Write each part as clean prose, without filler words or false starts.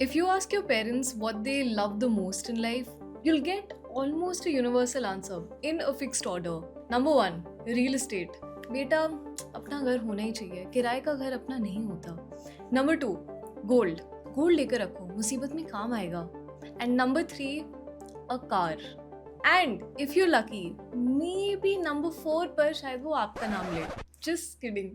If you ask your parents what they love the most in life, you'll get almost a universal answer in a fixed order. Number 1, real estate. बेटा अपना घर होना ही चाहिए, किराए का घर अपना नहीं होता. Number 2, gold. गोल्ड लेकर रखो, मुसीबत में काम आएगा. And number 3, a car. And if you're lucky, maybe number 4 पर शायद वो आपका नाम ले. Just kidding.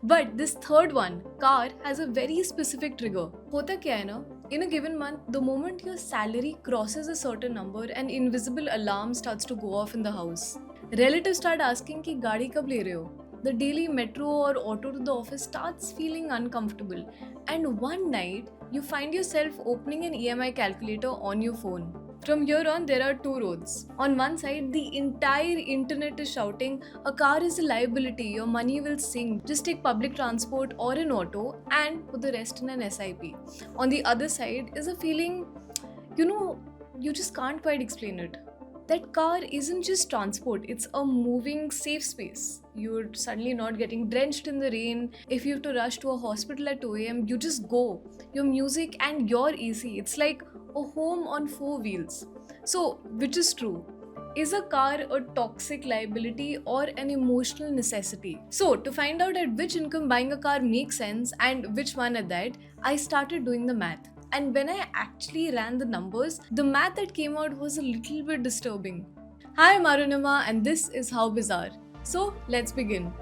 But this third one, car, has a very specific trigger. होता क्या है ना? In a given month, the moment your salary crosses a certain number, an invisible alarm starts to go off in the house. Relatives start asking कि गाड़ी कब ले रहे हो? The daily metro or auto to the office starts feeling uncomfortable. And one night, you find yourself opening an EMI calculator on your phone. From here on, there are two roads. On one side, the entire internet is shouting, a car is a liability, your money will sink, just take public transport or an auto and put the rest in an SIP. On the other side is a feeling, you just can't quite explain it. That car isn't just transport, it's a moving safe space. You're suddenly not getting drenched in the rain. If you have to rush to a hospital at 2 a.m., you just go. Your music and your AC. It's like a home on 4 wheels. So, which is true? Is a car a toxic liability or an emotional necessity? So, to find out at which income buying a car makes sense and which one at that, I started doing the math. And when I actually ran the numbers, the math that came out was a little bit disturbing. Hi, I'm Arunima, and this is How Bizarre. So, let's begin.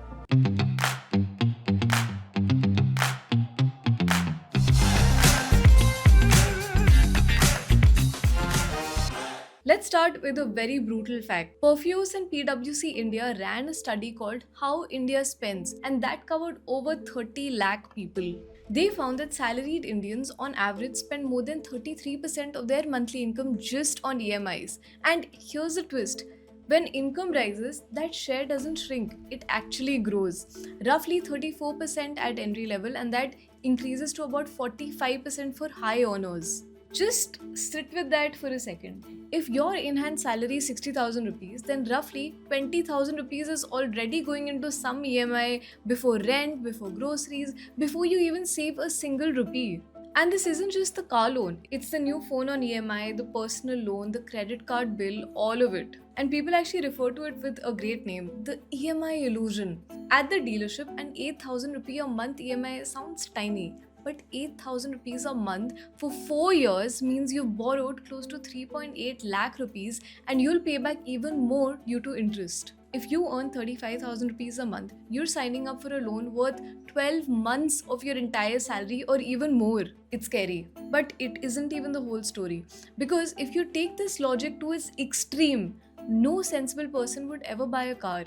Let's start with a very brutal fact. Perfuse and PwC India ran a study called How India Spends, and that covered over 30 lakh people. They found that salaried Indians on average spend more than 33% of their monthly income just on EMIs. And here's the twist. When income rises, that share doesn't shrink, it actually grows. Roughly 34% at entry level, and that increases to about 45% for high earners. Just sit with that for a second. If your in-hand salary is 60,000 rupees, then roughly 20,000 rupees is already going into some EMI before rent, before groceries, before you even save a single rupee. And this isn't just the car loan, it's the new phone on EMI, the personal loan, the credit card bill, all of it. And people actually refer to it with a great name, the EMI illusion. At the dealership, an 8,000 rupee a month EMI sounds tiny. But 8,000 rupees a month for 4 years means you've borrowed close to 3.8 lakh rupees and you'll pay back even more due to interest. If you earn 35,000 rupees a month, you're signing up for a loan worth 12 months of your entire salary or even more. It's scary. But it isn't even the whole story. Because if you take this logic to its extreme, no sensible person would ever buy a car.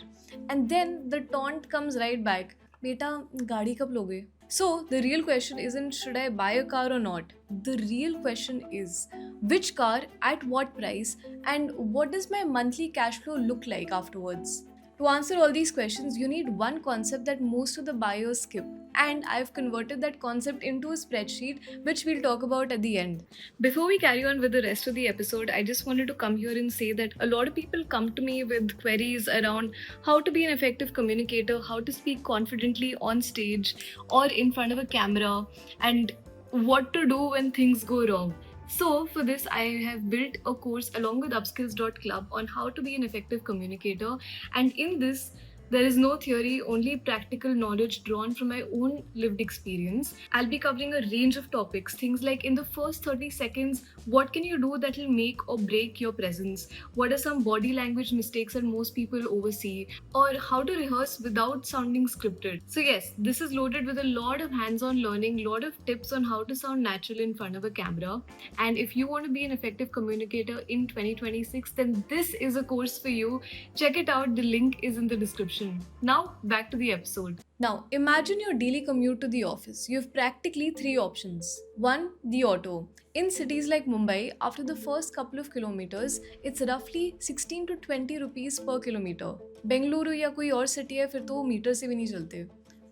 And then the taunt comes right back. Beta, gaadi kab loge? So, the real question isn't should I buy a car or not? The real question is which car, at what price, and what does my monthly cash flow look like afterwards? To answer all these questions, you need one concept that most of the buyers skip. And I've converted that concept into a spreadsheet, which we'll talk about at the end. Before we carry on with the rest of the episode, I just wanted to come here and say that a lot of people come to me with queries around how to be an effective communicator, how to speak confidently on stage or in front of a camera, and what to do when things go wrong. So for this, I have built a course along with upskills.club on how to be an effective communicator, and in this there is no theory, only practical knowledge drawn from my own lived experience. I'll be covering a range of topics, things like in the first 30 seconds, what can you do that will make or break your presence? What are some body language mistakes that most people oversee? Or how to rehearse without sounding scripted. So yes, this is loaded with a lot of hands-on learning, lot of tips on how to sound natural in front of a camera. And if you want to be an effective communicator in 2026, then this is a course for you. Check it out, the link is in the description. Now, back to the episode. Now, imagine your daily commute to the office. You have practically 3 options. 1. The auto. In cities like Mumbai, after the first couple of kilometers, it's roughly 16 to 20 rupees per kilometer. Bengaluru या कोई और city है फिर तो metre से भी नहीं चलते.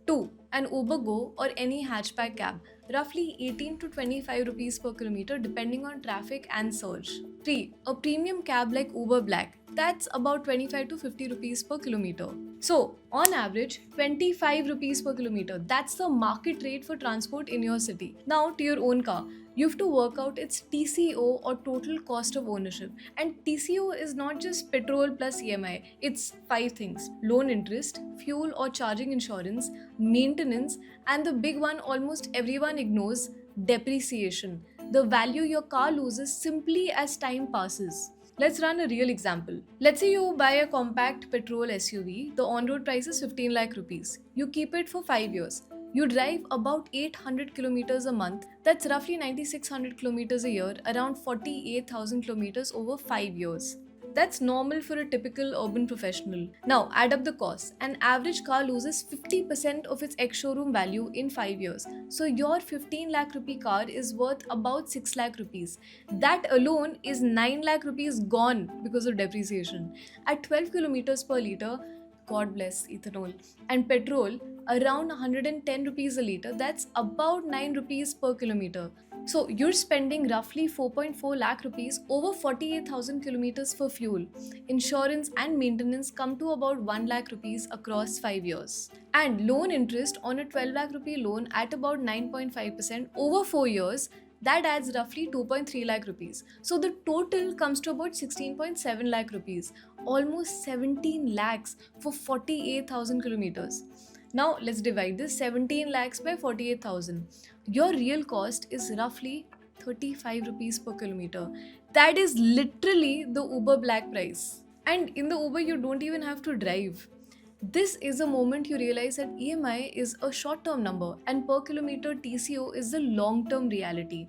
2. An Uber Go or any hatchback cab, roughly 18 to 25 rupees per kilometer depending on traffic and surge. 3. A premium cab like Uber Black, That's about 25 to 50 rupees per kilometer. So, on average, 25 rupees per kilometer. That's the market rate for transport in your city. Now, to your own car, you have to work out its TCO or total cost of ownership. And TCO is not just petrol plus EMI, it's five things: loan interest, fuel or charging insurance, maintenance, and the big one almost everyone ignores: depreciation. The value your car loses simply as time passes. Let's run a real example. Let's say you buy a compact petrol SUV. The on-road price is 15 lakh rupees. You keep it for 5 years. You drive about 800 kilometers a month. That's roughly 9600 kilometers a year, around 48,000 kilometers over 5 years. That's normal for a typical urban professional. Now, add up the costs. An average car loses 50% of its ex-showroom value in 5 years. So your 15 lakh rupee car is worth about 6 lakh rupees. That alone is 9 lakh rupees gone because of depreciation. At 12 kilometers per liter, God bless ethanol, and petrol, around 110 rupees a liter, that's about 9 rupees per kilometer. So you're spending roughly 4.4 lakh rupees over 48,000 kilometers for fuel. Insurance and maintenance come to about 1 lakh rupees across 5 years. And loan interest on a 12 lakh rupee loan at about 9.5% over 4 years, that adds roughly 2.3 lakh rupees. So the total comes to about 16.7 lakh rupees, almost 17 lakhs for 48,000 kilometers. Now let's divide this 17 lakhs by 48,000. Your real cost is roughly 35 rupees per kilometer. That is literally the Uber black price. And in the Uber, you don't even have to drive. This is a moment you realize that EMI is a short-term number and per kilometer TCO is the long-term reality.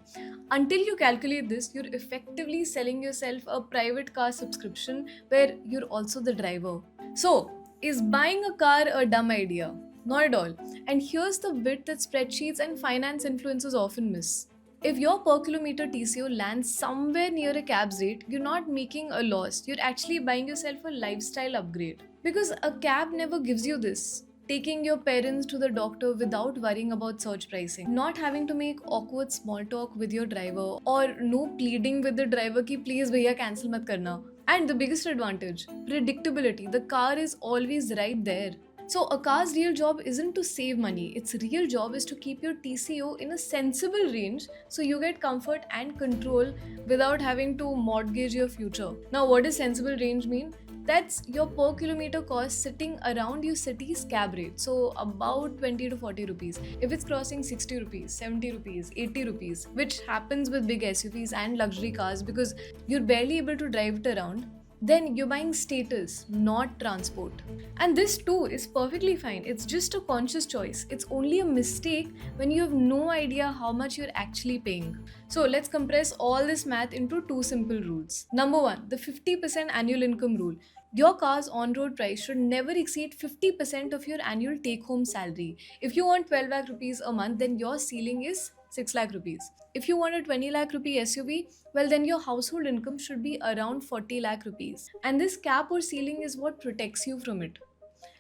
Until you calculate this, you're effectively selling yourself a private car subscription where you're also the driver. So, is buying a car a dumb idea? Not at all. And here's the bit that spreadsheets and finance influencers often miss. If your per kilometer TCO lands somewhere near a cab's rate, you're not making a loss. You're actually buying yourself a lifestyle upgrade. Because a cab never gives you this. Taking your parents to the doctor without worrying about surge pricing. Not having to make awkward small talk with your driver. Or no pleading with the driver ki please bhaiya cancel mat karna. And the biggest advantage, predictability. The car is always right there. So a car's real job isn't to save money, its real job is to keep your TCO in a sensible range so you get comfort and control without having to mortgage your future. Now what does sensible range mean? That's your per kilometer cost sitting around your city's cab rate, so about 20 to 40 rupees. If it's crossing 60 rupees, 70 rupees, 80 rupees, which happens with big SUVs and luxury cars because you're barely able to drive it around, then you're buying status, not transport. And this too is perfectly fine. It's just a conscious choice. It's only a mistake when you have no idea how much you're actually paying. So let's compress all this math into two simple rules. Number one, the 50% annual income rule. Your car's on-road price should never exceed 50% of your annual take-home salary. If you want 12 lakh rupees a month, then your ceiling is 6 lakh rupees. If you want a 20 lakh rupee SUV, well then your household income should be around 40 lakh rupees. And this cap or ceiling is what protects you from it.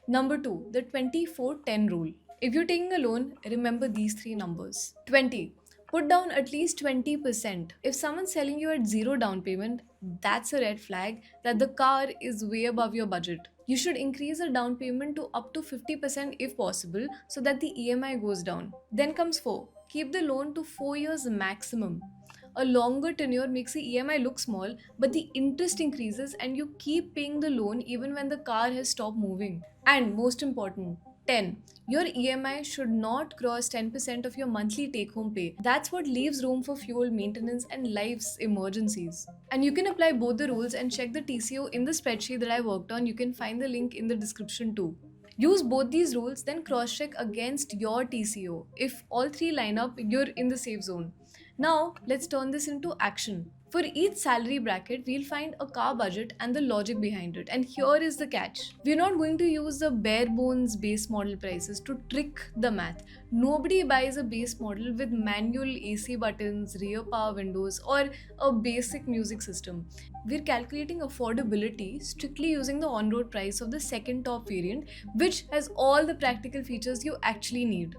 Number two, the 24-10 rule. If you're taking a loan, remember these three numbers. 20. Put down at least 20%. If someone's selling you at zero down payment, that's a red flag that the car is way above your budget. You should increase the down payment to up to 50% if possible so that the EMI goes down. Then comes 4. Keep the loan to 4 years maximum. A longer tenure makes the EMI look small, but the interest increases and you keep paying the loan even when the car has stopped moving. And most important, 10. Your EMI should not cross 10% of your monthly take-home pay. That's what leaves room for fuel, maintenance, and life's emergencies. And you can apply both the rules and check the TCO in the spreadsheet that I worked on. You can find the link in the description too. Use both these rules, then cross-check against your TCO. If all three line up, you're in the safe zone. Now, let's turn this into action. For each salary bracket, we'll find a car budget and the logic behind it. And here is the catch. We're not going to use the bare bones base model prices to trick the math. Nobody buys a base model with manual AC buttons, rear power windows, or a basic music system. We're calculating affordability strictly using the on-road price of the second top variant, which has all the practical features you actually need.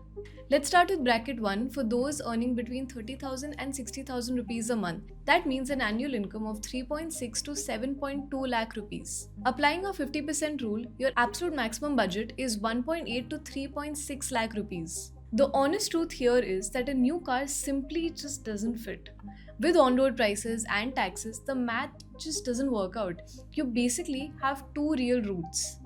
Let's start with bracket 1 for those earning between 30,000 and 60,000 rupees a month. That means means an annual income of 3.6 to 7.2 lakh rupees. Applying a 50% rule, your absolute maximum budget is 1.8 to 3.6 lakh rupees. The honest truth here is that a new car simply just doesn't fit. With on-road prices and taxes, the math just doesn't work out. You basically have two real routes.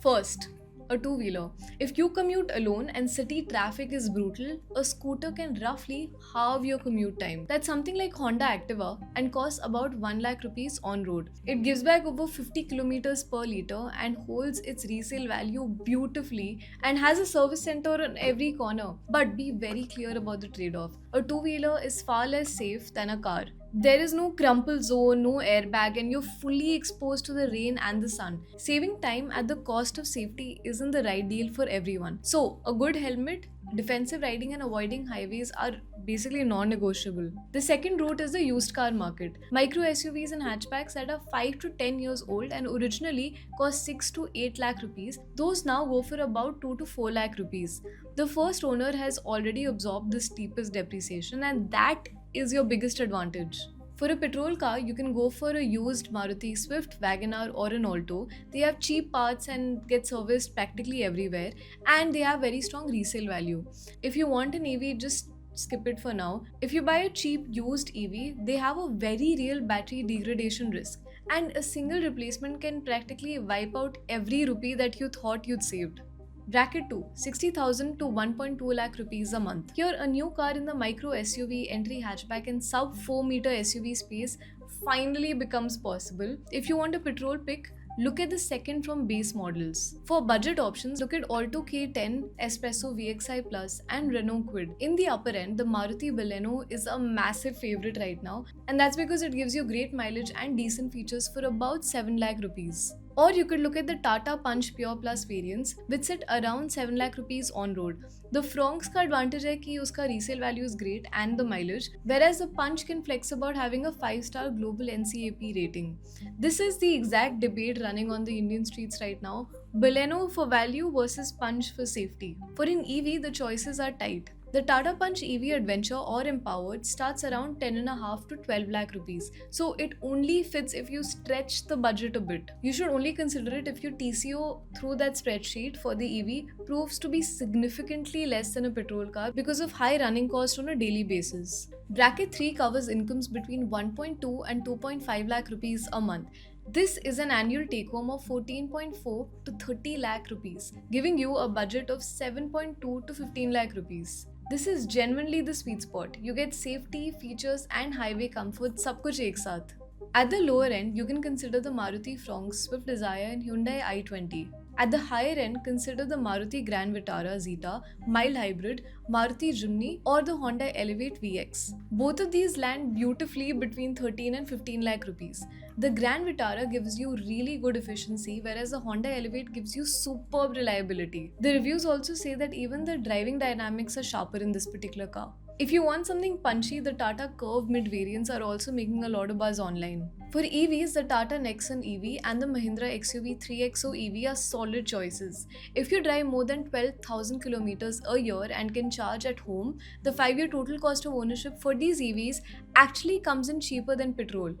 First, a two-wheeler. If you commute alone and city traffic is brutal, a scooter can roughly halve your commute time. That's something like Honda Activa and costs about 1 lakh rupees on road. It gives back over 50 kilometers per liter and holds its resale value beautifully and has a service center on every corner. But be very clear about the trade-off. A two-wheeler is far less safe than a car. There is no crumple zone, no airbag, and you're fully exposed to the rain and the sun. Saving time at the cost of safety isn't the right deal for everyone. So, a good helmet, defensive riding, and avoiding highways are basically non-negotiable. The second route is the used car market. Micro SUVs and hatchbacks that are 5 to 10 years old and originally cost 6 to 8 lakh rupees, those now go for about 2 to 4 lakh rupees. The first owner has already absorbed the steepest depreciation, and that is your biggest advantage. For a petrol car, you can go for a used Maruti Swift, Wagon-R or an Alto. They have cheap parts and get serviced practically everywhere, and they have very strong resale value. If you want an EV, just skip it for now. If you buy a cheap used EV, they have a very real battery degradation risk, and a single replacement can practically wipe out every rupee that you thought you'd saved. Bracket 2, 60,000 to 1.2 lakh rupees a month. Here, a new car in the micro SUV, entry hatchback and sub 4 meter SUV space finally becomes possible. If you want a petrol pick, look at the second from base models. For budget options, look at Alto K10, Espresso VXI Plus and Renault Kwid. In the upper end, the Maruti Baleno is a massive favorite right now, and that's because it gives you great mileage and decent features for about 7 lakh rupees. Or you could look at the Tata Punch Pure Plus variants, which sit around 7 lakh rupees on road. The Fronk's का advantage है कि उसका resale value is great and the mileage, whereas the Punch can flex about having a 5-star global NCAP rating. This is the exact debate running on the Indian streets right now. Baleno for value versus Punch for safety. For an EV, the choices are tight. The Tata Punch EV Adventure or Empowered starts around 10.5 to 12 lakh rupees. So it only fits if you stretch the budget a bit. You should only consider it if your TCO through that spreadsheet for the EV proves to be significantly less than a petrol car because of high running cost on a daily basis. Bracket 3 covers incomes between 1.2 and 2.5 lakh rupees a month. This is an annual take-home of 14.4 to 30 lakh rupees, giving you a budget of 7.2 to 15 lakh rupees. This is genuinely the sweet spot. You get safety, features and highway comfort सब कुछ एक साथ. At the lower end, you can consider the Maruti Fronx, Swift Desire and Hyundai i20. At the higher end, consider the Maruti Grand Vitara Zeta, mild hybrid, Maruti Jimny or the Honda Elevate VX. Both of these land beautifully between 13 and 15 lakh rupees. The Grand Vitara gives you really good efficiency, whereas the Honda Elevate gives you superb reliability. The reviews also say that even the driving dynamics are sharper in this particular car. If you want something punchy, the Tata Curve mid variants are also making a lot of buzz online. For EVs, the Tata Nexon EV and the Mahindra XUV 3XO EV are solid choices. If you drive more than 12,000 kilometers a year and can charge at home, the 5-year total cost of ownership for these EVs actually comes in cheaper than petrol.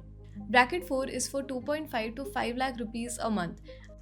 Bracket 4 is for 2.5 to 5 lakh rupees a month.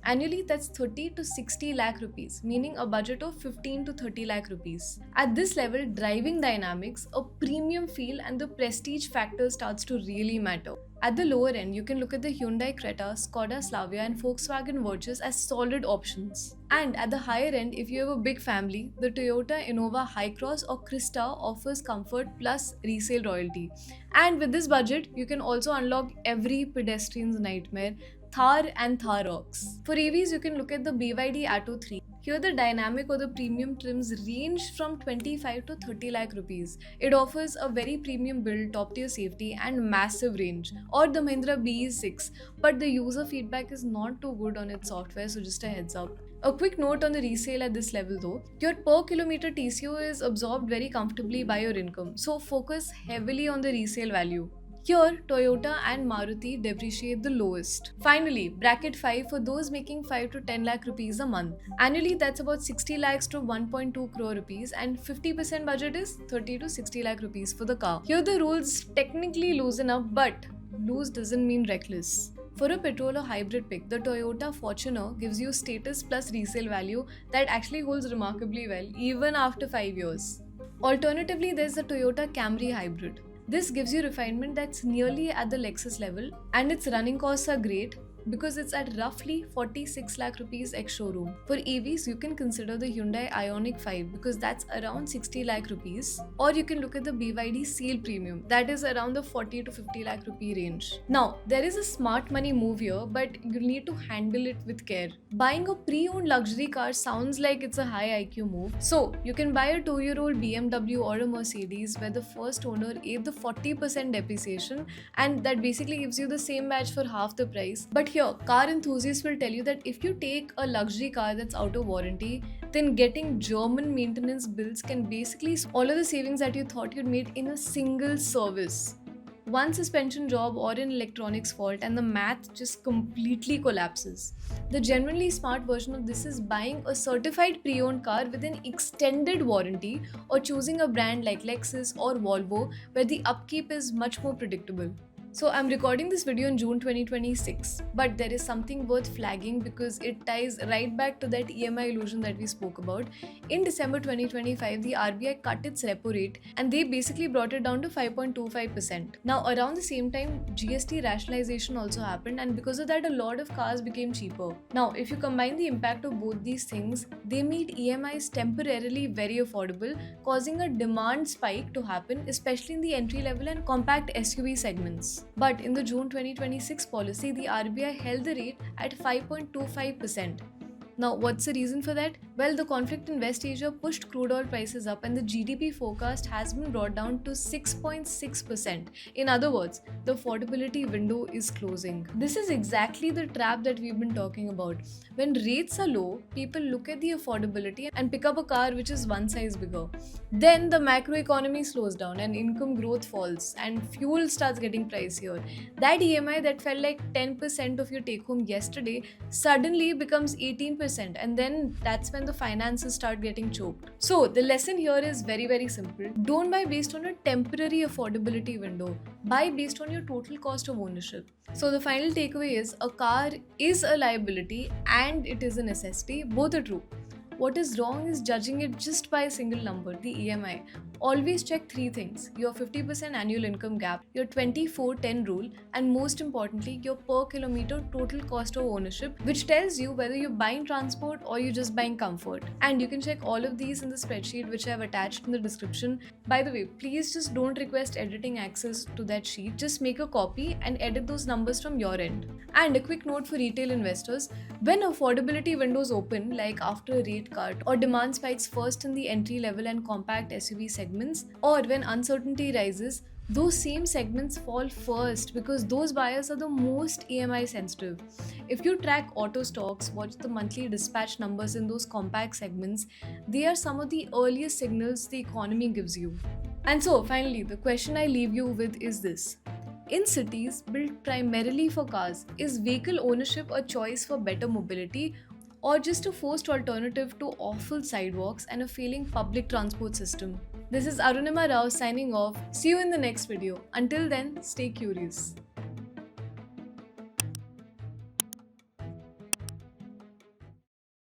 Annually, that's 30 to 60 lakh rupees, meaning a budget of 15 to 30 lakh rupees. At this level, driving dynamics, a premium feel and the prestige factor starts to really matter. At the lower end, you can look at the Hyundai Creta, Skoda Slavia and Volkswagen Virtus as solid options. And at the higher end, if you have a big family, the Toyota Innova Hycross or Krista offers comfort plus resale royalty. And with this budget, you can also unlock every pedestrian's nightmare, Thar and Thar Rocks. For EVs, you can look at the BYD Atto 3. Here the dynamic or the premium trims range from 25 to 30 lakh rupees. It offers a very premium build, top tier safety and massive range. Or the Mahindra BE6, but the user feedback is not too good on its software, so just a heads up. A quick note on the resale at this level though, your per kilometer TCO is absorbed very comfortably by your income, so focus heavily on the resale value. Here, Toyota and Maruti depreciate the lowest. Finally, bracket 5 for those making 5 to 10 lakh rupees a month. Annually, that's about 60 lakhs to 1.2 crore rupees, and 50% budget is 30 to 60 lakh rupees for the car. Here, the rules technically loosen up, but loose doesn't mean reckless. For a petrol or hybrid pick, the Toyota Fortuner gives you status plus resale value that actually holds remarkably well even after 5 years. Alternatively, there's the Toyota Camry Hybrid. This gives you refinement that's nearly at the Lexus level, and its running costs are great because it's at roughly 46 lakh rupees ex showroom. For EVs, you can consider the Hyundai Ioniq 5 because that's around 60 lakh rupees, or you can look at the BYD Seal Premium that is around the 40 to 50 lakh rupee range. Now, there is a smart money move here, but you need to handle it with care. Buying a pre-owned luxury car sounds like it's a high IQ move. So, you can buy a 2-year-old BMW or a Mercedes where the first owner ate the 40% depreciation, and that basically gives you the same badge for half the price. But here, car enthusiasts will tell you that if you take a luxury car that's out of warranty, then getting German maintenance bills can basically swallow the savings that you thought you'd made in a single service. One suspension job or an electronics fault and the math just completely collapses. The genuinely smart version of this is buying a certified pre-owned car with an extended warranty, or choosing a brand like Lexus or Volvo where the upkeep is much more predictable. So I'm recording this video in June 2026, but there is something worth flagging because it ties right back to that EMI illusion that we spoke about. In December 2025, the RBI cut its repo rate and they basically brought it down to 5.25%. Now around the same time, GST rationalization also happened, and because of that, a lot of cars became cheaper. Now if you combine the impact of both these things, they made EMIs temporarily very affordable, causing a demand spike to happen, especially in the entry level and compact SUV segments. But in the June 2026 policy, the RBI held the rate at 5.25%. Now, what's the reason for that? Well, the conflict in West Asia pushed crude oil prices up, and the GDP forecast has been brought down to 6.6%. In other words, the affordability window is closing. This is exactly the trap that we've been talking about. When rates are low, people look at the affordability and pick up a car which is one size bigger. Then the macroeconomy slows down and income growth falls and fuel starts getting pricier. That EMI that felt like 10% of your take home yesterday suddenly becomes 18%. And then that's when the finances start getting choked. So the lesson here is very, very simple. Don't buy based on a temporary affordability window. Buy based on your total cost of ownership. So the final takeaway is a car is a liability and it is a necessity. Both are true. What is wrong is judging it just by a single number, the EMI. Always check 3 things: your 50% annual income gap, your 24/10 rule, and most importantly, your per kilometer total cost of ownership, which tells you whether you're buying transport or you're just buying comfort. And you can check all of these in the spreadsheet which I've attached in the description. By the way, please just don't request editing access to that sheet. Just make a copy and edit those numbers from your end. And a quick note for retail investors: when affordability windows open, like after a rate cut, or demand spikes first in the entry level and compact SUV segments, or when uncertainty rises, those same segments fall first because those buyers are the most EMI sensitive. If you track auto stocks, watch the monthly dispatch numbers in those compact segments, they are some of the earliest signals the economy gives you. And so, finally, the question I leave you with is this. In cities built primarily for cars, is vehicle ownership a choice for better mobility, or just a forced alternative to awful sidewalks and a failing public transport system? This is Arunima Rao signing off. See you in the next video. Until then, stay curious.